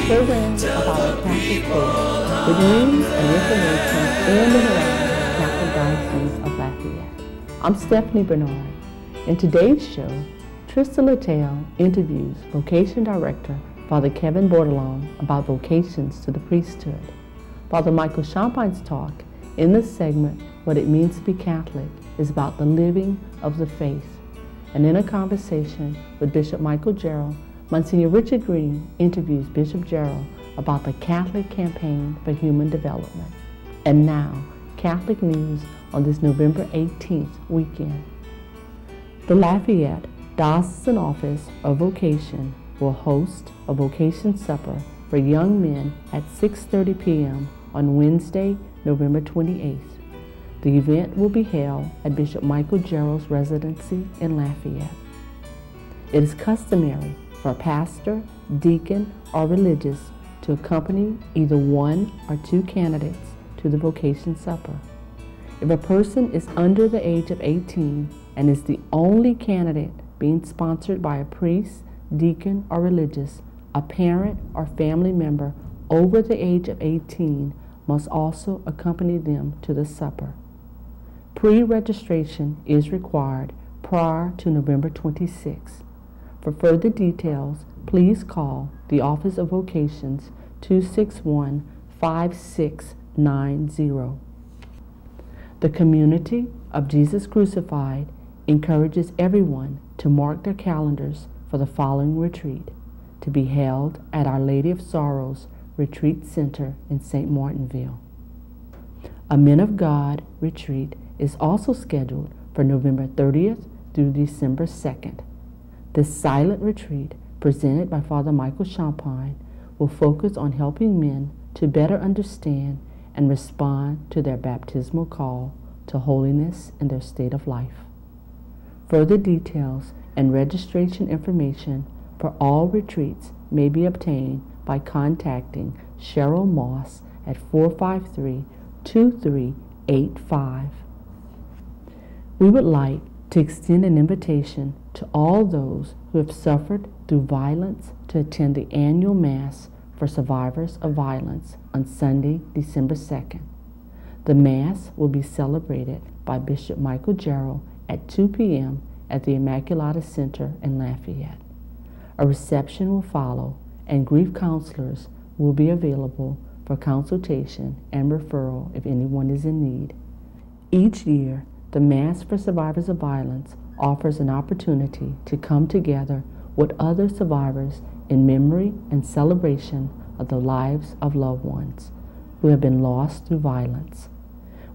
program about our Catholic faith with news and information in and around the Catholic Diocese of Lafayette. I'm Stephanie Bernard. In today's show, Trista Littell interviews Vocation Director Father Kevin Bordelon about vocations to the priesthood. Father Michael Champine's talk in this segment, What It Means to Be Catholic, is about the living of the faith. And in a conversation with Bishop Michael Gerald, Monsignor Richard Green interviews Bishop Gerald about the Catholic Campaign for Human Development. And now, Catholic news on this November 18th weekend. The Lafayette Diocesan Office of Vocation will host a vocation supper for young men at 6:30 p.m. on Wednesday, November 28th. The event will be held at Bishop Michael Gerald's residency in Lafayette. It is customary for a pastor, deacon, or religious to accompany either one or two candidates to the vocation supper. If a person is under the age of 18 and is the only candidate being sponsored by a priest, deacon, or religious, a parent or family member over the age of 18 must also accompany them to the supper. Pre-registration is required prior to November 26. For further details, please call the Office of Vocations 261-5690. The Community of Jesus Crucified encourages everyone to mark their calendars for the following retreat, to be held at Our Lady of Sorrows Retreat Center in St. Martinville. A Men of God retreat is also scheduled for November 30th through December 2nd. This silent retreat, presented by Father Michael Champagne, will focus on helping men to better understand and respond to their baptismal call to holiness in their state of life. Further details and registration information for all retreats may be obtained by contacting Cheryl Moss at 453-2385. We would like to extend an invitation to all those who have suffered through violence to attend the annual Mass for survivors of violence on Sunday, December 2nd. The Mass will be celebrated by Bishop Michael Gerald at 2 p.m. at the Immaculata Center in Lafayette. A reception will follow, and grief counselors will be available for consultation and referral if anyone is in need. Each year, the Mass for Survivors of Violence offers an opportunity to come together with other survivors in memory and celebration of the lives of loved ones who have been lost through violence.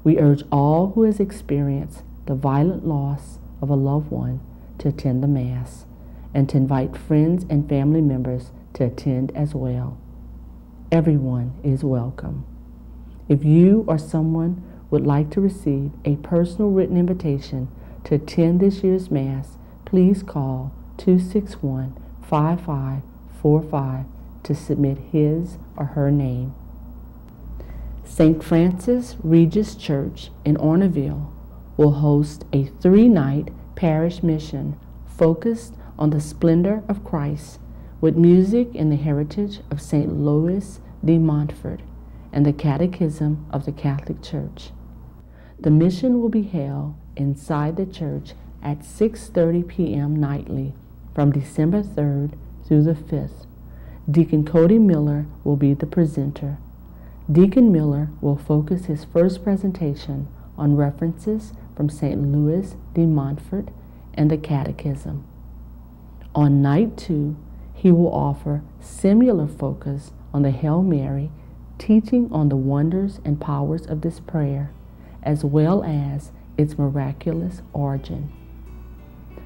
We urge all who has experienced the violent loss of a loved one to attend the Mass and to invite friends and family members to attend as well. Everyone is welcome. If you or someone would like to receive a personal written invitation to attend this year's Mass, please call 261-5545 to submit his or her name. St. Francis Regis Church in Orneville will host a 3-night parish mission focused on the splendor of Christ with music in the heritage of St. Louis de Montfort and the Catechism of the Catholic Church. The mission will be held inside the church at 6:30 p.m. nightly from December 3rd through the 5th. Deacon Cody Miller will be the presenter. Deacon Miller will focus his first presentation on references from St. Louis de Montfort and the Catechism. On night 2, he will offer similar focus on the Hail Mary, teaching on the wonders and powers of this prayer, as well as its miraculous origin.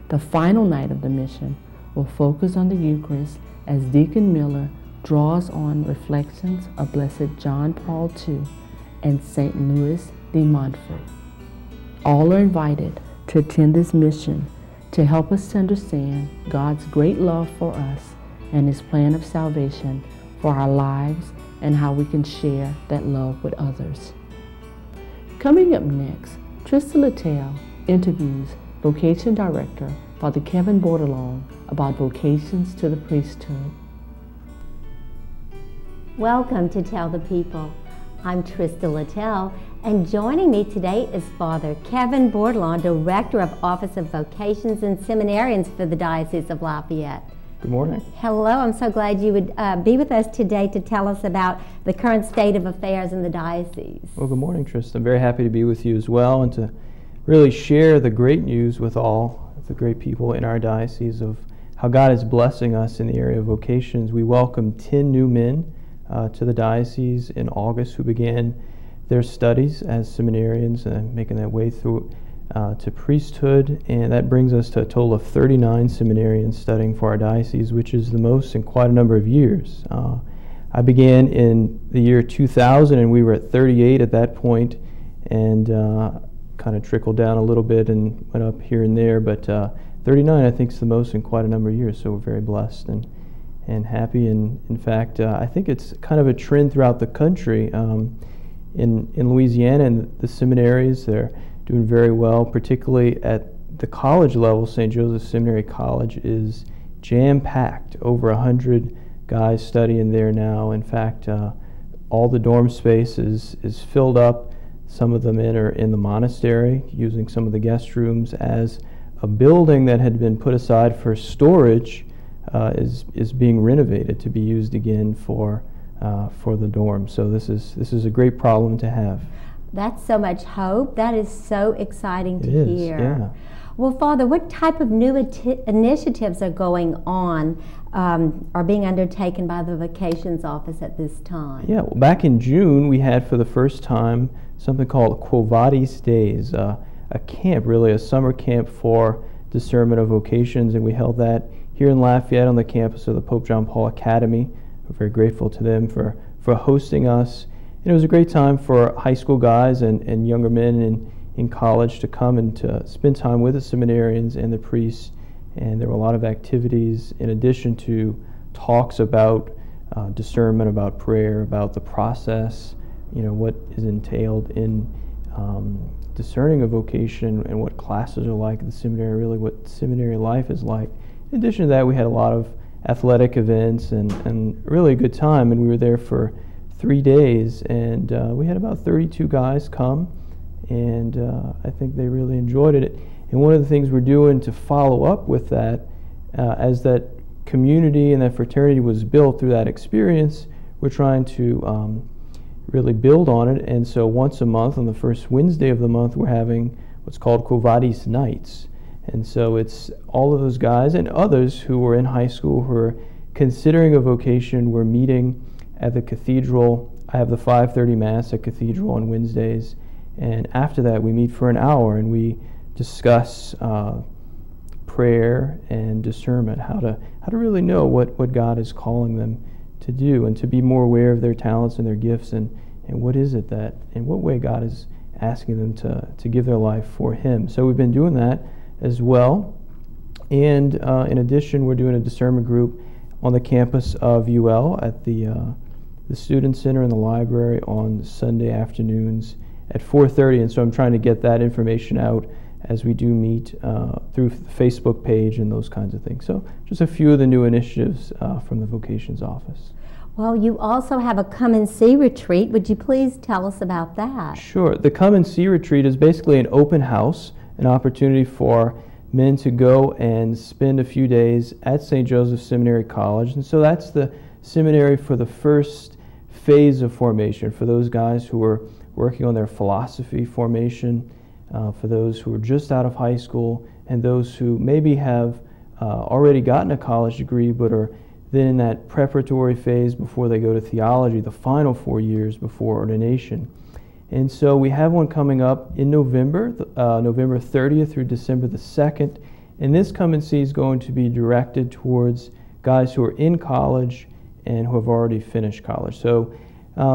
The final night of the mission will focus on the Eucharist as Deacon Miller draws on reflections of Blessed John Paul II and St. Louis de Montfort. All are invited to attend this mission to help us to understand God's great love for us and His plan of salvation for our lives and how we can share that love with others. Coming up next, Trista Littell interviews Vocation Director Father Kevin Bordelon about vocations to the priesthood. Welcome to Tell the People. I'm Trista Littell, and joining me today is Father Kevin Bordelon, Director of Office of Vocations and Seminarians for the Diocese of Lafayette. Good morning. Hello, I'm so glad you would be with us today to tell us about the current state of affairs in the diocese. Well, good morning, Trista. I'm very happy to be with you as well and to really share the great news with all of the great people in our diocese of how God is blessing us in the area of vocations. We welcomed 10 new men to the diocese in August who began their studies as seminarians and making their way through to priesthood, and that brings us to a total of 39 seminarians studying for our diocese, which is the most in quite a number of years. I began in the year 2000 and we were at 38 at that point, and kind of trickled down a little bit and went up here and there, but 39 I think is the most in quite a number of years, so we're very blessed and happy. And in fact, I think it's kind of a trend throughout the country. In Louisiana, and the seminaries, they're doing very well, particularly at the college level. St. Joseph's Seminary College is jam-packed, over 100 guys studying there now. In fact, all the dorm space is filled up. Some of the men are in the monastery, using some of the guest rooms as a building that had been put aside for storage is being renovated to be used again for the dorm. So this is a great problem to have. That's so much hope. That is so exciting to hear. Yeah. Well, Father, what type of new initiatives are going on, are being undertaken by the Vocations Office at this time? Yeah, well, back in June, we had for the first time something called Quo Vadis Days, a camp, really a summer camp for discernment of vocations, and we held that here in Lafayette on the campus of the Pope John Paul Academy. We're very grateful to them for hosting us. And it was a great time for high school guys and younger men in college to come and to spend time with the seminarians and the priests. And there were a lot of activities in addition to talks about discernment, about prayer, about the process, what is entailed in discerning a vocation and what classes are like at the seminary, really what seminary life is like. In addition to that, we had a lot of athletic events and really a good time, and we were there for 3 days, and we had about 32 guys come, and I think they really enjoyed it. And one of the things we're doing to follow up with that, as that community and that fraternity was built through that experience, we're trying to really build on it. And so once a month, on the first Wednesday of the month, we're having what's called Quo Vadis Nights. And so it's all of those guys and others who were in high school who are considering a vocation. We're meeting at the cathedral. I have the 5:30 Mass at Cathedral on Wednesdays, and after that we meet for an hour and we discuss prayer and discernment, how to really know what God is calling them to do, and to be more aware of their talents and their gifts, and what is it that, in what way God is asking them to give their life for Him. So we've been doing that as well, and in addition, we're doing a discernment group on the campus of UL at the Student Center in the library on Sunday afternoons at 4:30, and so I'm trying to get that information out as we do meet through the Facebook page and those kinds of things. So just a few of the new initiatives from the Vocations Office. Well, you also have a Come and See retreat. Would you please tell us about that? Sure. The Come and See retreat is basically an open house, an opportunity for men to go and spend a few days at St. Joseph's Seminary College. And so that's the seminary for the first phase of formation, for those guys who are working on their philosophy formation, for those who are just out of high school, and those who maybe have already gotten a college degree but are then in that preparatory phase before they go to theology, the final 4 years before ordination. And so we have one coming up in November, November 30th through December the 2nd. And this Come and See is going to be directed towards guys who are in college and who have already finished college. So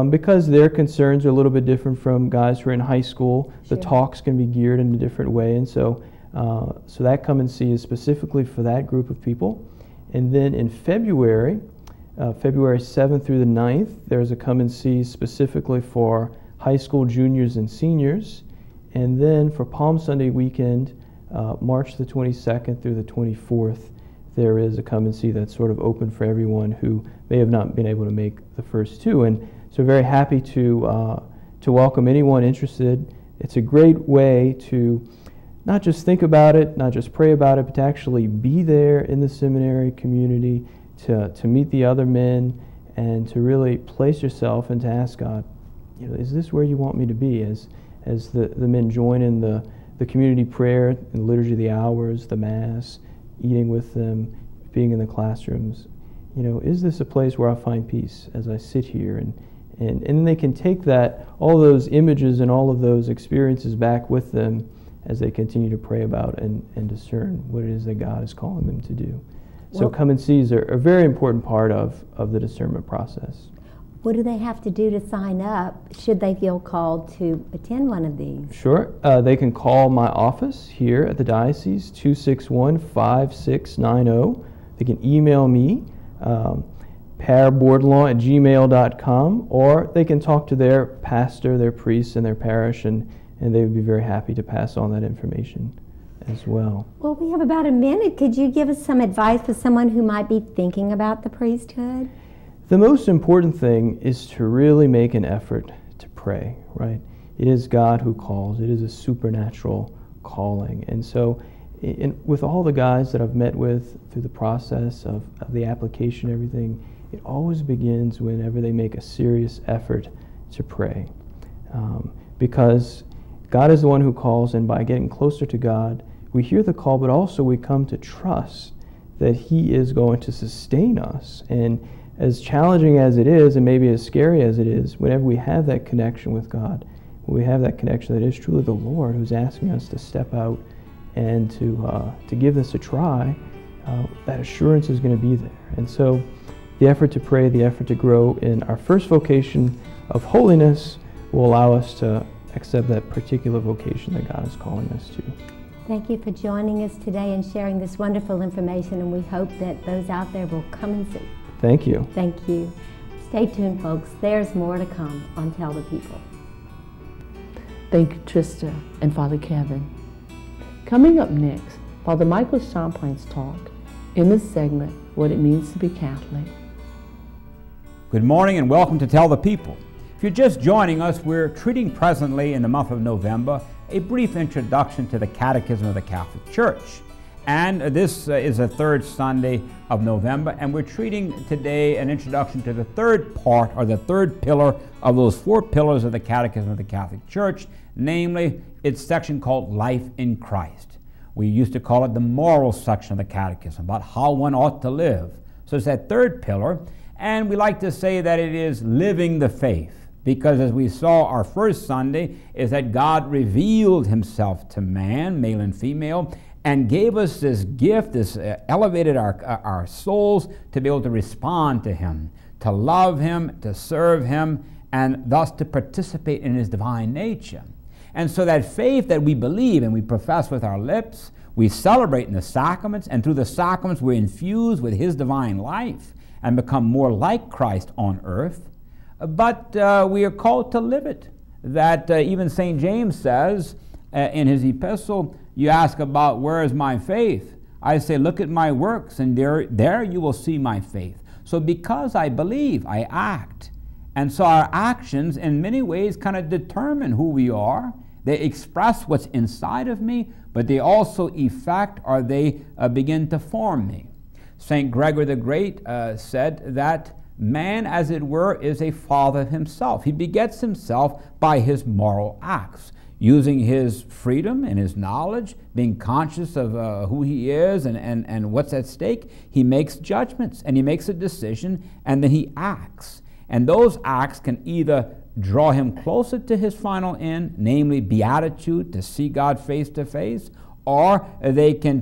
because their concerns are a little bit different from guys who are in high school, Sure. The talks can be geared in a different way. And so that Come and See is specifically for that group of people. And then in February, February 7th through the 9th, there's a Come and See specifically for high school juniors and seniors. And then for Palm Sunday weekend, March the 22nd through the 24th, there is a come and see that's sort of open for everyone who may have not been able to make the first two. And so very happy to welcome anyone interested. It's a great way to not just think about it, not just pray about it, but to actually be there in the seminary community, to meet the other men, and to really place yourself and to ask God, is this where you want me to be? As the men join in the community prayer, in the liturgy of the hours, the Mass, eating with them, being in the classrooms, is this a place where I find peace as I sit here? And then they can take all those images and all of those experiences back with them as they continue to pray about and discern what it is that God is calling them to do. So come and sees are a very important part of the discernment process. What do they have to do to sign up should they feel called to attend one of these? Sure. They can call my office here at the diocese, 261-5690. They can email me, parebourdelaw@gmail.com, or they can talk to their pastor, their priest in their parish, and they would be very happy to pass on that information as well. Well, we have about a minute. Could you give us some advice for someone who might be thinking about the priesthood? The most important thing is to really make an effort to pray, right? It is God who calls. It is a supernatural calling. And so with all the guys that I've met with through the process of the application and everything, it always begins whenever they make a serious effort to pray. Because God is the one who calls, and by getting closer to God, we hear the call, but also we come to trust that He is going to sustain us. And as challenging as it is, and maybe as scary as it is, whenever we have that connection with God, when we have that connection that is truly the Lord who's asking us to step out and to give this a try, that assurance is going to be there. And so the effort to pray, the effort to grow in our first vocation of holiness will allow us to accept that particular vocation that God is calling us to. Thank you for joining us today and sharing this wonderful information, and we hope that those out there will come and see. Thank you. Thank you. Stay tuned, folks. There's more to come on Tell the People. Thank you, Trista and Father Kevin. Coming up next, Father Michael Champlain's talk in this segment, What It Means to be Catholic. Good morning and welcome to Tell the People. If you're just joining us, we're treating presently in the month of November a brief introduction to the Catechism of the Catholic Church. And this is the third Sunday of November, and we're treating today an introduction to the third part, or the third pillar of those four pillars of the Catechism of the Catholic Church, namely its section called Life in Christ. We used to call it the moral section of the Catechism, about how one ought to live. So it's that third pillar, and we like to say that it is living the faith. Because as we saw our first Sunday, is that God revealed Himself to man, male and female, and gave us this gift, this elevated our souls to be able to respond to Him, to love Him, to serve Him, and thus to participate in His divine nature. And so that faith that we believe and we profess with our lips, we celebrate in the sacraments, and through the sacraments we're infused with His divine life and become more like Christ on earth. But we are called to live it. That even St. James says in his epistle, you ask about where is my faith? I say, look at my works, and there you will see my faith. So because I believe, I act. And so our actions in many ways kind of determine who we are. They express what's inside of me, but they also effect, or they begin to form me. St. Gregory the Great said that man, as it were, is a father himself. He begets himself by his moral acts, using his freedom and his knowledge, being conscious of who he is and what's at stake. He makes judgments, and he makes a decision, and then he acts. And those acts can either draw him closer to his final end, namely beatitude, to see God face to face, or they can